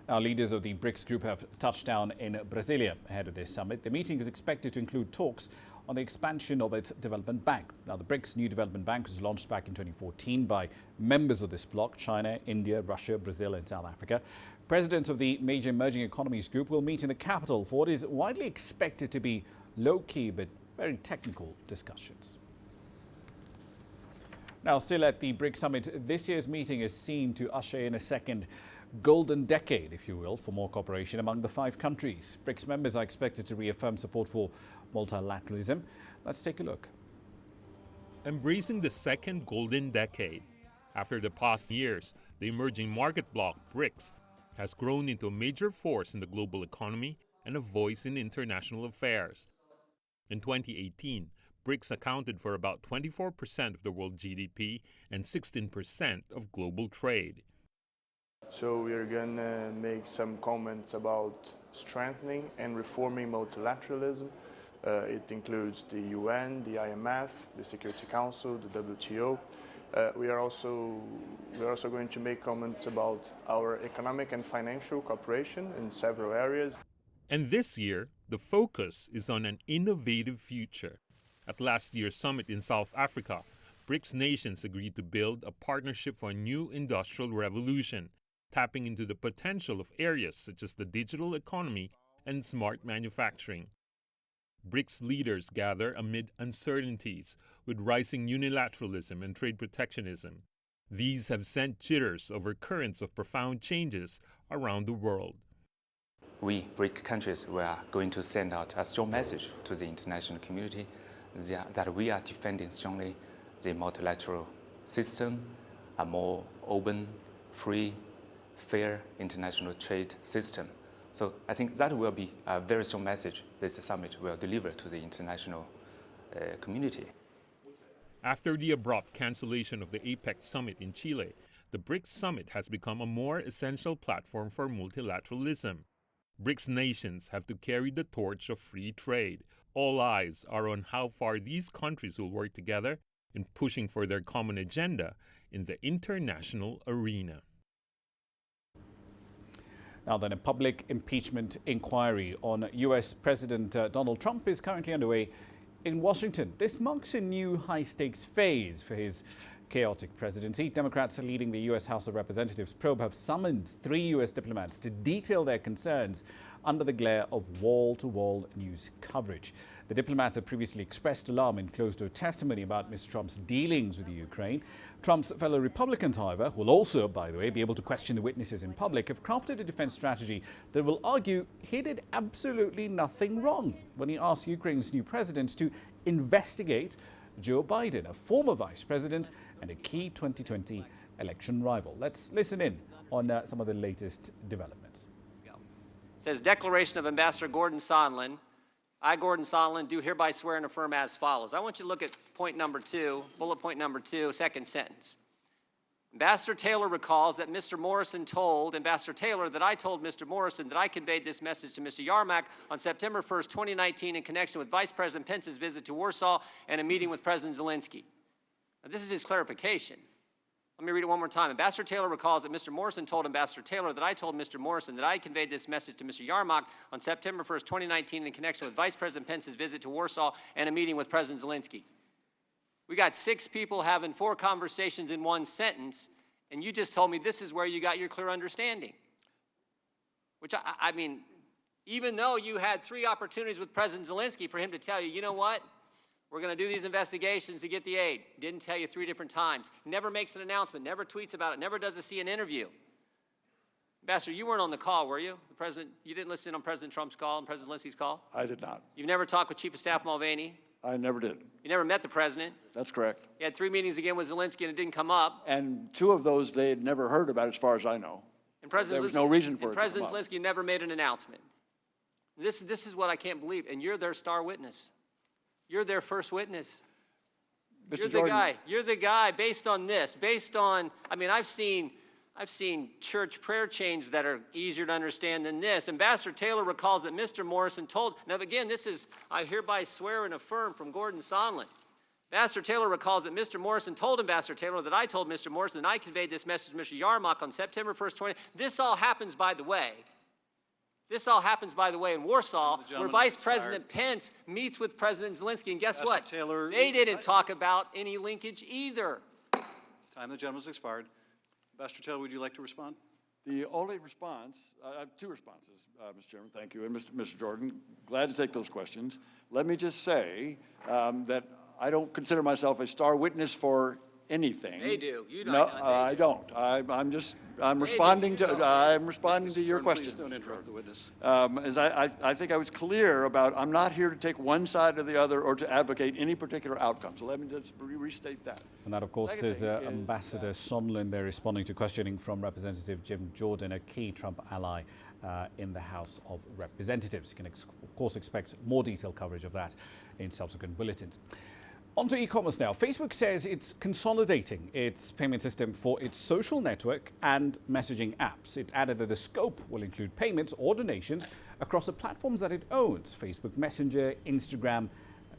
S2: Now, leaders of the BRICS group have touched down in Brasilia ahead of this summit. The meeting is expected to include talks on the expansion of its development bank. Now, the BRICS new development bank was launched back in 2014 by members of this bloc: China, India, Russia, Brazil and South Africa. Presidents of the major emerging economies group will meet in the capital for what is widely expected to be low-key but very technical discussions. Now, still at the BRICS summit, this year's meeting is seen to usher in a second golden decade, if you will, for more cooperation among the 5 countries. BRICS members are expected to reaffirm support for multilateralism. Let's take a look.
S19: Embracing the second golden decade. After the past years, the emerging market bloc, BRICS, has grown into a major force in the global economy and a voice in international affairs. In 2018, BRICS accounted for about 24% of the world GDP and 16% of global trade.
S20: So we are going to make some comments about strengthening and reforming multilateralism. It includes the UN, the IMF, the Security Council, the WTO. We are also going to make comments about our economic and financial cooperation in several areas.
S19: And this year, the focus is on an innovative future. At last year's summit in South Africa, BRICS nations agreed to build a partnership for a new industrial revolution, tapping into the potential of areas such as the digital economy and smart manufacturing. BRICS leaders gather amid uncertainties with rising unilateralism and trade protectionism. These have sent jitters over currents of profound changes around the world.
S21: We, BRIC countries, we are going to send out a strong message to the international community that we are defending strongly the multilateral system, a more open, free, fair international trade system. So I think that will be a very strong message this summit will deliver to the international community.
S19: After the abrupt cancellation of the APEC summit in Chile, the BRICS summit has become a more essential platform for multilateralism. BRICS nations have to carry the torch of free trade. All eyes are on how far these countries will work together in pushing for their common agenda in the international arena.
S2: Now then, a public impeachment inquiry on US President Donald Trump is currently underway in Washington. This marks a new high-stakes phase for his chaotic presidency. Democrats leading the US House of Representatives probe have summoned 3 US diplomats to detail their concerns under the glare of wall-to-wall news coverage. The diplomats have previously expressed alarm in closed-door testimony about Mr. Trump's dealings with the Ukraine. Trump's fellow Republicans, however, who will also, by the way, be able to question the witnesses in public, have crafted a defense strategy that will argue he did absolutely nothing wrong when he asked Ukraine's new president to investigate Joe Biden, a former vice president and a key 2020 election rival. Let's listen in on some of the latest developments.
S22: It says, Declaration of Ambassador Gordon Sondland. I, Gordon Sondland, do hereby swear and affirm as follows. I want you to look at point number 2, bullet point number 2, second sentence. Ambassador Taylor recalls that Mr. Morrison told Ambassador Taylor that I told Mr. Morrison that I conveyed this message to Mr. Yarmak on September 1st, 2019 in connection with Vice President Pence's visit to Warsaw and a meeting with President Zelensky. Now, this is his clarification. Let me read it one more time. Ambassador Taylor recalls that Mr. Morrison told Ambassador Taylor that I told Mr. Morrison that I conveyed this message to Mr. Yarmak on September 1st, 2019 in connection with Vice President Pence's visit to Warsaw and a meeting with President Zelensky. We got 6 people having 4 conversations in one sentence, and you just told me this is where you got your clear understanding. Which, I mean, even though you had 3 opportunities with President Zelensky for him to tell you, you know what? We're going to do these investigations to get the aid. Didn't tell you 3 different times. Never makes an announcement, never tweets about it, never does a CNN interview. Ambassador, you weren't on the call, were you? The president, you didn't listen on President Trump's call and President Zelensky's call?
S23: I did not.
S22: You've never talked with Chief of Staff Mulvaney?
S23: I never did.
S22: You never met the president?
S23: That's correct.
S22: You had 3 meetings again with Zelensky and it didn't come up.
S23: And 2 of those they had never heard about as far as I know.
S22: And President
S23: there was no reason for it to
S22: President
S23: come up.
S22: Zelensky never made an announcement. This is what I can't believe. And you're their star witness. You're their first witness.
S23: Mr.
S22: You're the
S23: Jordan,
S22: guy. You're the guy based on this. Based on, I mean, I've seen church prayer chains that are easier to understand than this. Ambassador Taylor recalls that Mr. Morrison told, now again, this is, I hereby swear and affirm from Gordon Sondland. Ambassador Taylor recalls that Mr. Morrison told Ambassador Taylor that I told Mr. Morrison that I conveyed this message to Mr. Yarmak on September 1st, 20. This all happens, by the way. This all happens, by the way, in Warsaw, where Vice President Pence meets with President Zelensky. And guess what?
S24: Taylor,
S22: they didn't talk about any linkage either.
S24: Time of the gentleman's expired. Ambassador Taylor, would you like to respond?
S23: the only response, I have 2 responses, Mr. Chairman, thank you, and Mr. Jordan, glad to take those questions. Let me just say that I don't consider myself a star witness for anything.
S22: They do. You don't.
S23: No,
S22: They
S23: I
S22: do.
S23: don't. I'm responding to your question.
S24: Please don't interrupt the witness.
S23: As I think I was clear about, I'm not here to take one side or the other or to advocate any particular outcome. So let me just restate that.
S2: And that, of course, is Ambassador Sondland there responding to questioning from Representative Jim Jordan, a key Trump ally in the House of Representatives. You can, of course, expect more detailed coverage of that in subsequent bulletins. On to e-commerce now. Facebook says it's consolidating its payment system for its social network and messaging apps. It added that the scope will include payments or donations across the platforms that it owns: Facebook Messenger, Instagram,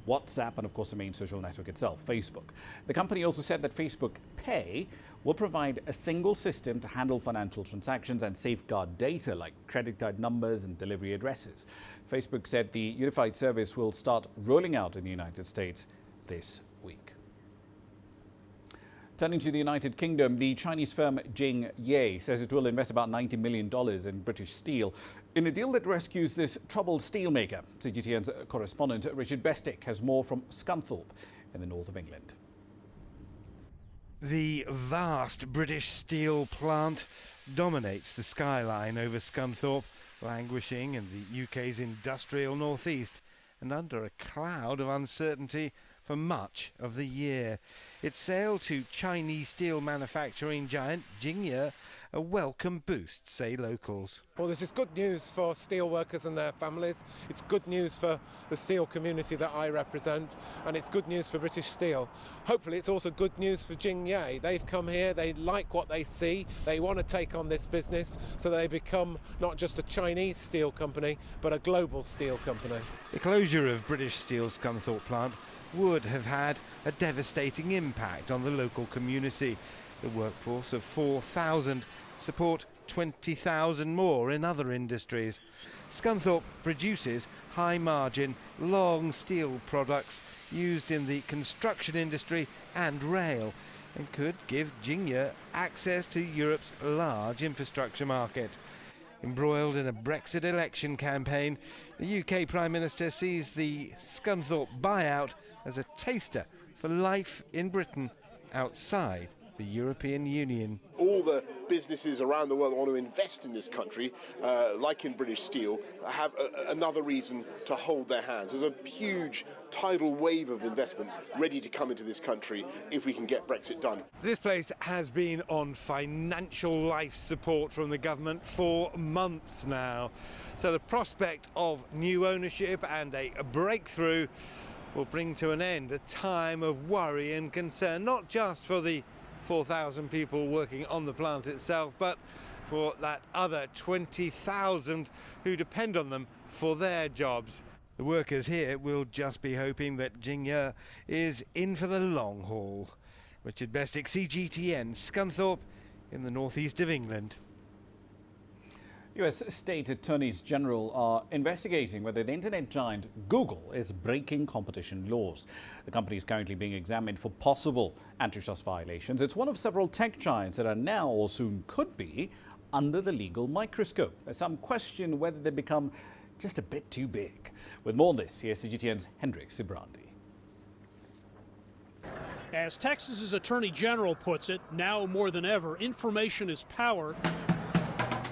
S2: WhatsApp, and of course the main social network itself, Facebook. The company also said that Facebook Pay will provide a single system to handle financial transactions and safeguard data like credit card numbers and delivery addresses. Facebook said the unified service will start rolling out in the United States this week. Turning to the United Kingdom, the Chinese firm Jingye says it will invest about $90 million in British steel in a deal that rescues this troubled steelmaker. CGTN's correspondent Richard Bestick has more from Scunthorpe in the north of England.
S3: The vast British steel plant dominates the skyline over Scunthorpe, languishing in the UK's industrial northeast and under a cloud of uncertainty for much of the year. Its sale to Chinese steel manufacturing giant Jingye a welcome boost, say locals.
S4: Well, this is good news for steel workers and their families. It's good news for the steel community that I represent, and it's good news for British Steel. Hopefully it's also good news for Jingye. They've come here, they like what they see, they want to take on this business, so they become not just a Chinese steel company, but a global steel company.
S3: The closure of British Steel's Scunthorpe plant would have had a devastating impact on the local community. The workforce of 4,000 support 20,000 more in other industries. Scunthorpe produces high-margin, long steel products used in the construction industry and rail, and could give Jingye access to Europe's large infrastructure market. Embroiled in a Brexit election campaign, the UK Prime Minister sees the Scunthorpe buyout as a taster for life in Britain outside the European Union.
S5: All the businesses around the world that want to invest in this country, like in British Steel, have another reason to hold their hands. There's a huge tidal wave of investment ready to come into this country if we can get Brexit done.
S3: This place has been on financial life support from the government for months now. So the prospect of new ownership and a breakthrough will bring to an end a time of worry and concern, not just for the 4,000 people working on the plant itself, but for that other 20,000 who depend on them for their jobs. The workers here will just be hoping that Jingye is in for the long haul. Richard Bestick, CGTN, Scunthorpe in the northeast of England.
S2: US state attorneys general are investigating whether the internet giant Google is breaking competition laws. The company is currently being examined for possible antitrust violations. It's one of several tech giants that are now, or soon could be, under the legal microscope. Some question whether they become just a bit too big. With more on this, here's CGTN's Hendrik Sibrandi.
S6: As Texas's Attorney General puts it, now more than ever, information is power.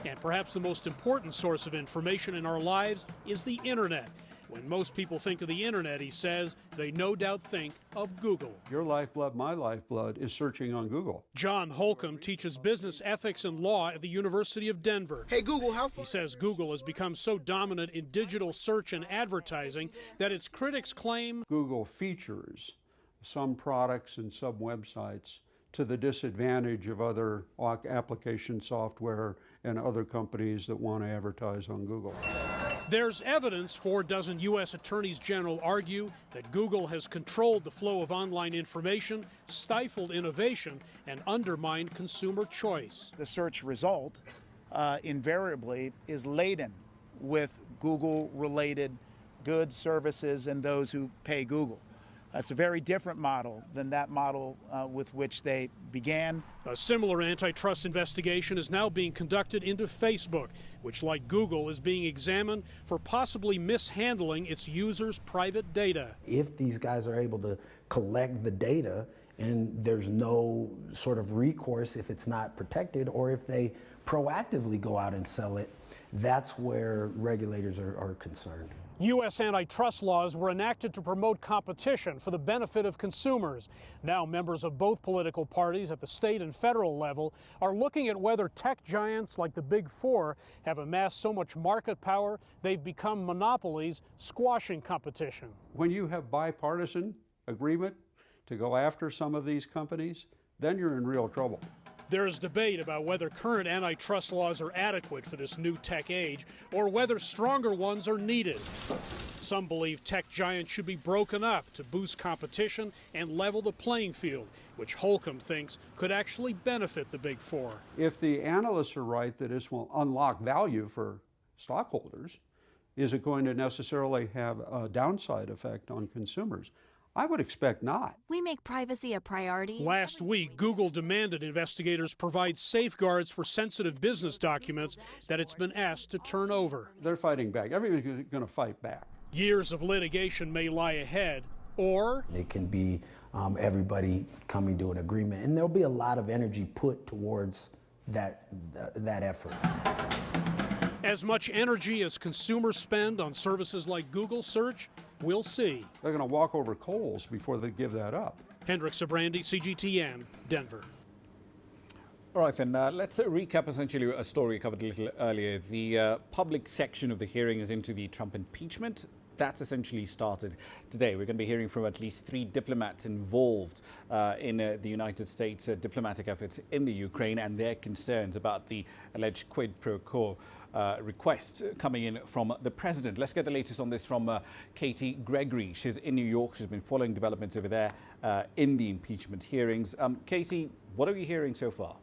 S6: And perhaps the most important source of information in our lives is the internet. When most people think of the internet, he says, they no doubt think of Google.
S25: Your lifeblood, my lifeblood, is searching on Google.
S6: John Holcomb teaches business ethics and law at the University of Denver.
S26: Hey Google, how far?
S6: He says Google has become so dominant in digital search and advertising that its critics claim
S25: Google features some products and some websites to the disadvantage of other application software and other companies that want to advertise on Google.
S6: There's evidence, 4 dozen U.S. attorneys general argue, that Google has controlled the flow of online information, stifled innovation, and undermined consumer choice.
S27: The search result invariably is laden with Google-related goods, services, and those who pay Google. It's a very different model than that model with which they began.
S6: A similar antitrust investigation is now being conducted into Facebook, which, like Google, is being examined for possibly mishandling its users' private data.
S28: If these guys are able to collect the data
S1: and there's no sort of recourse if it's not protected, or if they proactively go out and sell it, that's where regulators are concerned.
S6: U.S. antitrust laws were enacted to promote competition for the benefit of consumers. Now members of both political parties at the state and federal level are looking at whether tech giants like the Big Four have amassed so much market power they've become monopolies, squashing competition.
S25: When you have bipartisan agreement to go after some of these companies, then you're in real trouble.
S6: There is debate about whether current antitrust laws are adequate for this new tech age or whether stronger ones are needed. Some believe tech giants should be broken up to boost competition and level the playing field, which Holcomb thinks could actually benefit the Big Four.
S25: If the analysts are right that this will unlock value for stockholders, is it going to necessarily have a downside effect on consumers? I would expect not.
S7: We make privacy a priority.
S6: Last week, Google demanded investigators provide safeguards for sensitive business documents that it's been asked to turn over.
S25: They're fighting back. Everybody's going to fight back.
S6: Years of litigation may lie ahead, or
S1: it can be everybody coming to an agreement, and there'll be a lot of energy put towards that effort.
S6: As much energy as consumers spend on services like Google search, we'll see.
S25: They're going to walk over coals before they give that up.
S6: Hendrik Sabrandi, CGTN, Denver.
S2: All right, then, let's recap essentially a story we covered a little earlier. The public section of the hearing is into the Trump impeachment. That's essentially started today. We're going to be hearing from at least 3 diplomats involved in the United States diplomatic efforts in the Ukraine and their concerns about the alleged quid pro quo request coming in from the president. Let's get the latest on this from Katie Gregory. She's in New York. She's been following developments over there in the impeachment hearings. Katie, what are we hearing so far?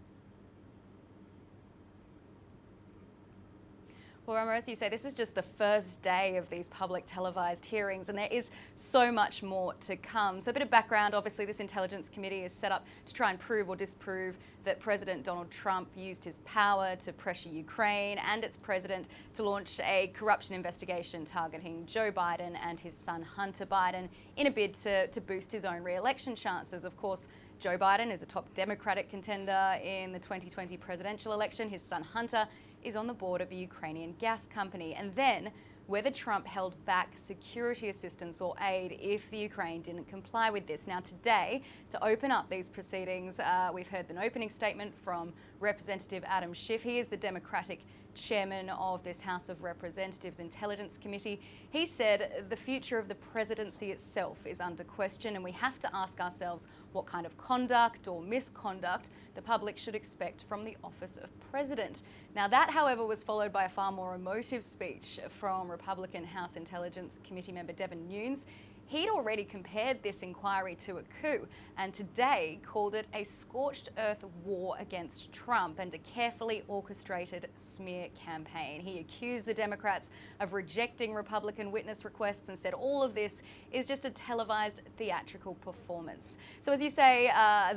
S8: Well, Ramah, as you say, this is just the first day of these public televised hearings, and there is so much more to come. So a bit of background, obviously this Intelligence Committee is set up to try and prove or disprove that President Donald Trump used his power to pressure Ukraine and its president to launch a corruption investigation targeting Joe Biden and his son Hunter Biden in a bid to boost his own re-election chances. Of course, Joe Biden is a top Democratic contender in the 2020 presidential election. His son Hunter is on the board of a Ukrainian gas company. And then whether Trump held back security assistance or aid if the Ukraine didn't comply with this. Now today, to open up these proceedings, we've heard an opening statement from Representative Adam Schiff. He is the Democratic chairman of this House of Representatives Intelligence Committee. He said the future of the presidency itself is under question, and we have to ask ourselves what kind of conduct or misconduct the public should expect from the office of president. Now that, however, was followed by a far more emotive speech from Republican House Intelligence Committee member Devin Nunes. He'd already compared this inquiry to a coup and today called it a scorched earth war against Trump and a carefully orchestrated smear campaign. He accused the Democrats of rejecting Republican witness requests and said all of this is just a televised theatrical performance. So as you say,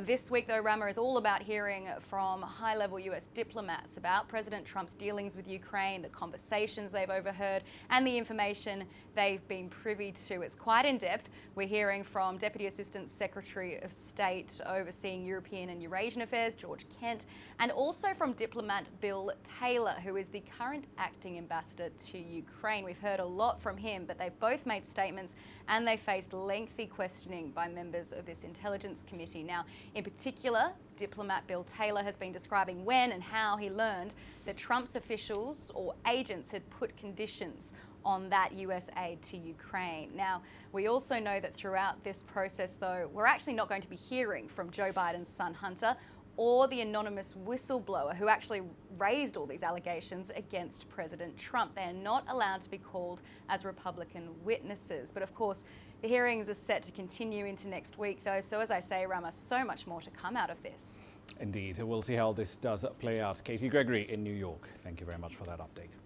S8: this week though, Ramah, is all about hearing from high-level US diplomats about President Trump's dealings with Ukraine, the conversations they've overheard and the information they've been privy to. It's quite in-depth. We're hearing from Deputy Assistant Secretary of State overseeing European and Eurasian Affairs, George Kent, and also from diplomat Bill Taylor, who is the current acting ambassador to Ukraine. We've heard a lot from him, but they've both made statements and they faced lengthy questioning by members of this Intelligence Committee. Now, in particular, diplomat Bill Taylor has been describing when and how he learned that Trump's officials or agents had put conditions on that US aid to Ukraine. Now, we also know that throughout this process, though, we're actually not going to be hearing from Joe Biden's son Hunter or the anonymous whistleblower who actually raised all these allegations against President Trump. They're not allowed to be called as Republican witnesses. But of course, the hearings are set to continue into next week, though. So as I say, Ramah, so much more to come out of this.
S2: Indeed. We'll see how this does play out. Katie Gregory in New York. Thank you very much for that update.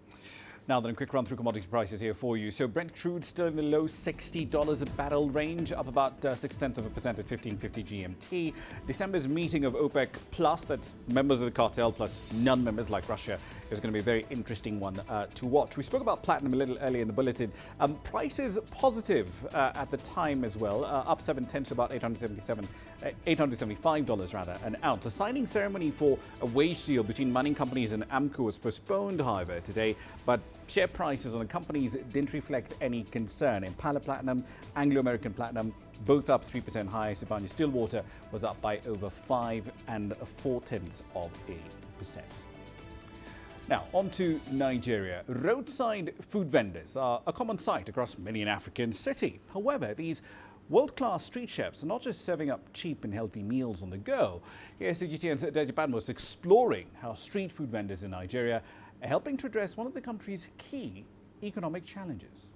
S2: Now then, a quick run through commodity prices here for you. So Brent crude still in the low $60 a barrel range, up about 0.6% at 1550 GMT. December's meeting of OPEC Plus, that's members of the cartel plus non-members like Russia, is going to be a very interesting one to watch. We spoke about platinum a little earlier in the bulletin. Prices positive at the time as well, up 7/10 to about $875 rather an ounce. A signing ceremony for a wage deal between mining companies and AMCO was postponed, however, today, but share prices on the companies didn't reflect any concern. Impala Platinum, Anglo American Platinum, both up 3% higher. Sibanye-Stillwater was up by over 5 4/4%. Now, on to Nigeria. Roadside food vendors are a common sight across many an African city. However, these world-class street chefs are not just serving up cheap and healthy meals on the go. Here's CGTN's Deji Badmus exploring how street food vendors in Nigeria are helping to address one of the country's key economic challenges.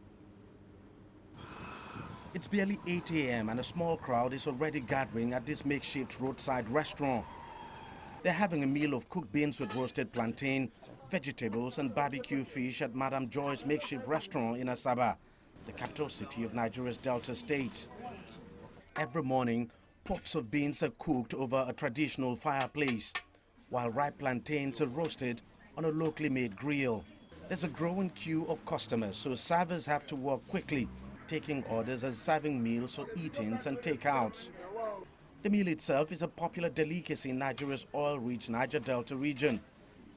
S9: It's barely 8 a.m. and a small crowd is already gathering at this makeshift roadside restaurant. They're having a meal of cooked beans with roasted plantain, vegetables and barbecue fish at Madam Joy's makeshift restaurant in Asaba, the capital city of Nigeria's Delta State. Every morning, pots of beans are cooked over a traditional fireplace, while ripe plantains are roasted on a locally made grill. There's a growing queue of customers, so servers have to work quickly, taking orders and serving meals for eat-ins and takeouts. The meal itself is a popular delicacy in Nigeria's oil-rich Niger Delta region,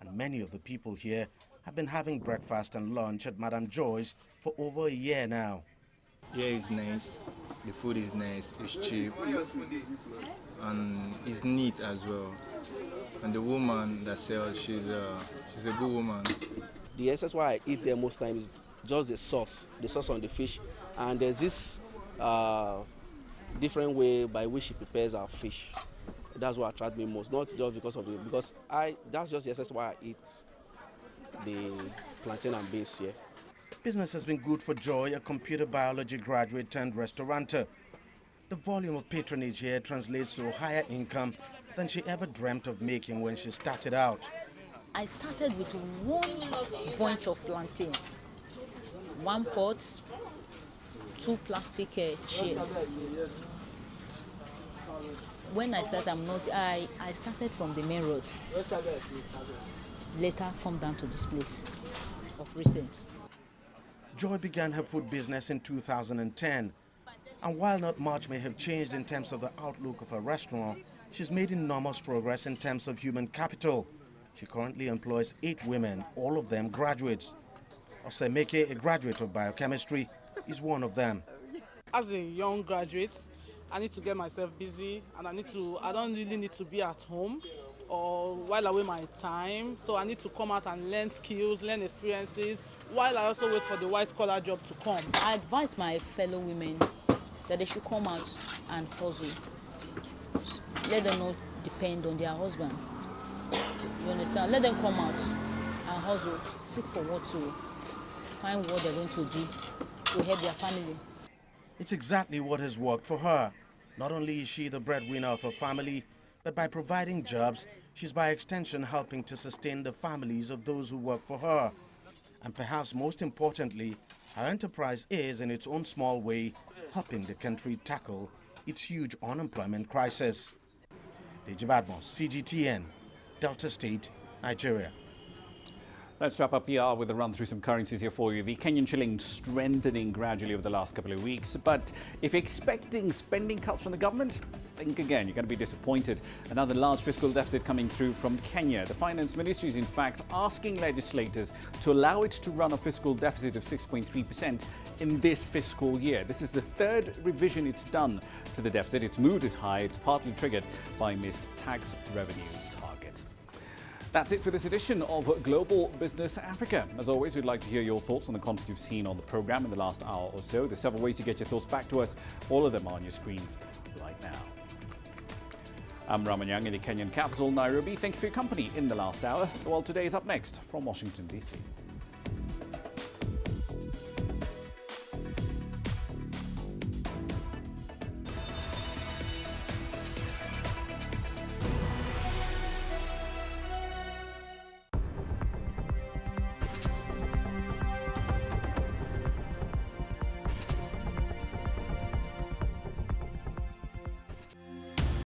S9: and many of the people here have been having breakfast and lunch at Madam Joy's for over a year now.
S10: Yeah, it's nice. The food is nice, it's cheap, and it's neat as well. And the woman that sells, she's a good woman.
S11: The essence why I eat there most times is just the sauce on the fish, and there's this different way by which she prepares our fish. That's what attracts me most, not just because of it, because that's just the essence why I eat the plantain and beans here.
S9: Business has been good for Joy, a computer biology graduate turned restaurateur. The volume of patronage here translates to a higher income than she ever dreamt of making when she started out.
S13: I started with one bunch of plantain, one pot, 2 plastic chairs. When I started, I started from the main road. Later, come down to this place of recent.
S9: Joy began her food business in 2010, and while not much may have changed in terms of the outlook of her restaurant, she's made enormous progress in terms of human capital. She currently employs 8 women, all of them graduates. Osemeke, a graduate of biochemistry, is one of them.
S14: As a young graduate, I need to get myself busy, and I don't really need to be at home or while away my time. So I need to come out and learn skills, learn experiences, while I also wait for the white-collar job to come.
S13: I advise my fellow women that they should come out and hustle. Let them not depend on their husband. You understand? Let them come out and hustle, seek for what to find what they're going to do to help their family.
S9: It's exactly what has worked for her. Not only is she the breadwinner of her family, but by providing jobs, she's by extension helping to sustain the families of those who work for her. And perhaps most importantly, her enterprise is, in its own small way, helping the country tackle its huge unemployment crisis. Deji Badmus, CGTN, Delta State, Nigeria.
S2: Let's wrap up the hour with a run through some currencies here for you. The Kenyan shilling strengthening gradually over the last couple of weeks. But if you're expecting spending cuts from the government, think again. You're going to be disappointed. Another large fiscal deficit coming through from Kenya. The finance ministry is in fact asking legislators to allow it to run a fiscal deficit of 6.3% in this fiscal year. This is the 3rd revision it's done to the deficit. It's moved it high. It's partly triggered by missed tax revenue targets. That's it for this edition of Global Business Africa. As always, we'd like to hear your thoughts on the content you've seen on the program in the last hour or so. There's several ways to get your thoughts back to us. All of them are on your screens right now. I'm Ramah Nyang in the Kenyan capital, Nairobi. Thank you for your company in the last hour. The world today is up next from Washington, D.C.